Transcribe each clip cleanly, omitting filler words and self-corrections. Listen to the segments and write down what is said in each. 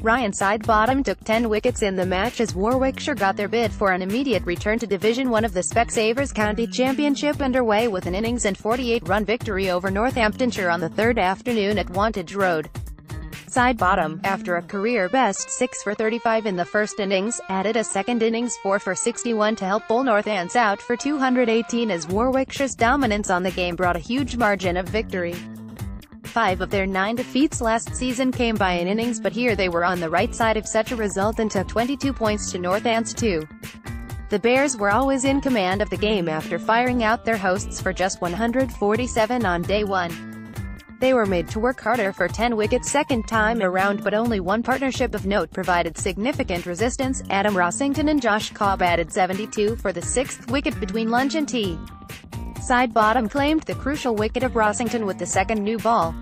Ryan Sidebottom took 10 wickets in the match as Warwickshire got their bid for an immediate return to Division 1 of the Specsavers County Championship underway with an innings and 48-run victory over Northamptonshire on the third afternoon at Wantage Road. Sidebottom, after a career-best 6 for 35 in the first innings, added a second innings 4 for 61 to help bowl Northants out for 218 as Warwickshire's dominance on the game brought a huge margin of victory. 5 of their 9 defeats last season came by an innings, but here they were on the right side of such a result and took 22 points to Northants 2. The Bears were always in command of the game after firing out their hosts for just 147 on day 1. They were made to work harder for 10 wickets second time around, but only one partnership of note provided significant resistance. Adam Rossington and Josh Cobb added 72 for the 6th wicket between lunch and tea. Sidebottom claimed the crucial wicket of Rossington with the second new ball.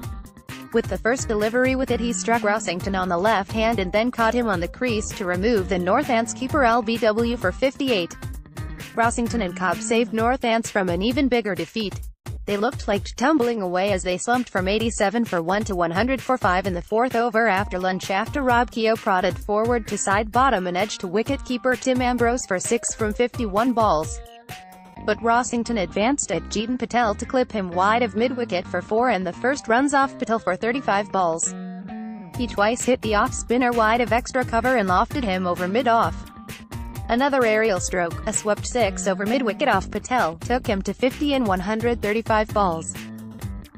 With the first delivery with it, he struck Rossington on the left hand and then caught him on the crease to remove the Northants keeper LBW for 58. Rossington and Cobb saved Northants from an even bigger defeat. They looked like tumbling away as they slumped from 87 for 1 to 100 for 5 in the fourth over after lunch after Rob Keogh prodded forward to Sidebottom and edge to wicket-keeper Tim Ambrose for 6 from 51 balls. But Rossington advanced at Jeetan Patel to clip him wide of mid-wicket for 4 and the first runs off Patel for 35 balls. He twice hit the off-spinner wide of extra cover and lofted him over mid-off. Another aerial stroke, a swept 6 over mid-wicket off Patel, took him to 50 and 135 balls.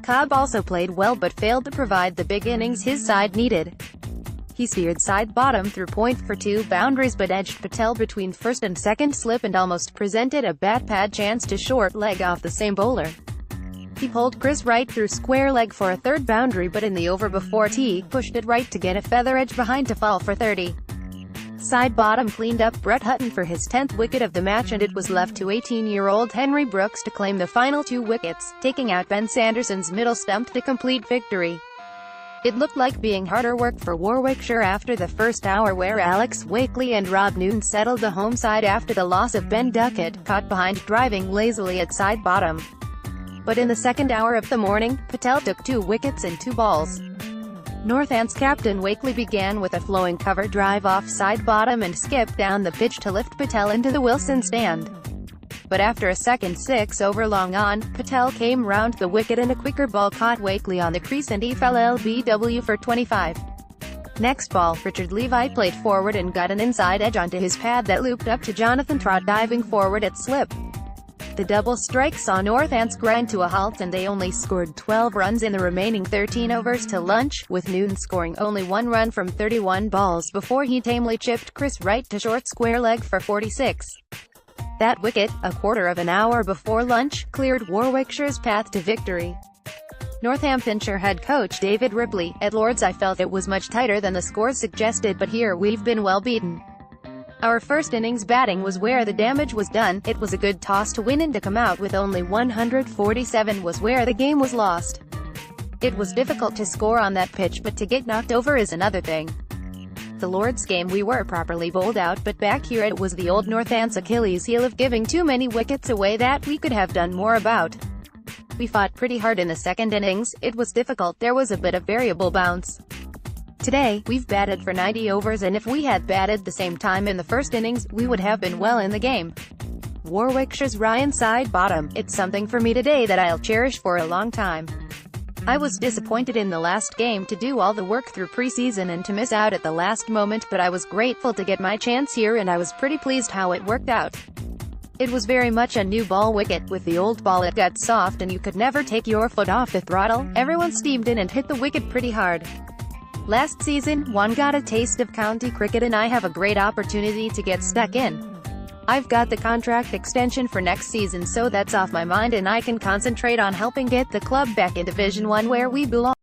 Cobb also played well but failed to provide the big innings his side needed. He steered Sidebottom through point for 2 boundaries but edged Patel between first and second slip and almost presented a bat-pad chance to short leg off the same bowler. He pulled Chris Wright through square leg for a third boundary, but in the over before tea, pushed it right to get a feather edge behind to fall for 30. Sidebottom cleaned up Brett Hutton for his 10th wicket of the match, and it was left to 18-year-old Henry Brooks to claim the final 2 wickets, taking out Ben Sanderson's middle stump to complete victory. It looked like being harder work for Warwickshire after the first hour, where Alex Wakely and Rob Noone settled the home side after the loss of Ben Duckett, caught behind driving lazily at Sidebottom. But in the second hour of the morning, Patel took 2 wickets and 2 balls. Northants captain Wakely began with a flowing cover drive off Sidebottom and skipped down the pitch to lift Patel into the Wilson stand. But after a second 6 over long on, Patel came round the wicket and a quicker ball caught Wakely on the crease and he fell LBW for 25. Next ball, Richard Levi played forward and got an inside edge onto his pad that looped up to Jonathan Trott diving forward at slip. The double strike saw Northants grind to a halt and they only scored 12 runs in the remaining 13 overs to lunch, with Noone scoring only 1 run from 31 balls before he tamely chipped Chris Wright to short square leg for 46. That wicket, a quarter of an hour before lunch, cleared Warwickshire's path to victory. Northamptonshire head coach David Ripley: "At Lord's I felt it was much tighter than the scores suggested, but here we've been well beaten. Our first innings batting was where the damage was done. It was a good toss to win, and to come out with only 147 was where the game was lost. It was difficult to score on that pitch, but to get knocked over is another thing. The Lord's game we were properly bowled out, but back here it was the old Northants Achilles heel of giving too many wickets away that we could have done more about. We fought pretty hard in the second innings. It was difficult, there was a bit of variable bounce. Today, we've batted for 90 overs, and if we had batted the same time in the first innings, we would have been well in the game." Warwickshire's Ryan Sidebottom: "It's something for me today that I'll cherish for a long time. I was disappointed in the last game to do all the work through preseason and to miss out at the last moment, but I was grateful to get my chance here and I was pretty pleased how it worked out. It was very much a new ball wicket. With the old ball it got soft and you could never take your foot off the throttle. Everyone steamed in and hit the wicket pretty hard. Last season, one got a taste of county cricket and I have a great opportunity to get stuck in. I've got the contract extension for next season, so that's off my mind and I can concentrate on helping get the club back in Division 1 where we belong."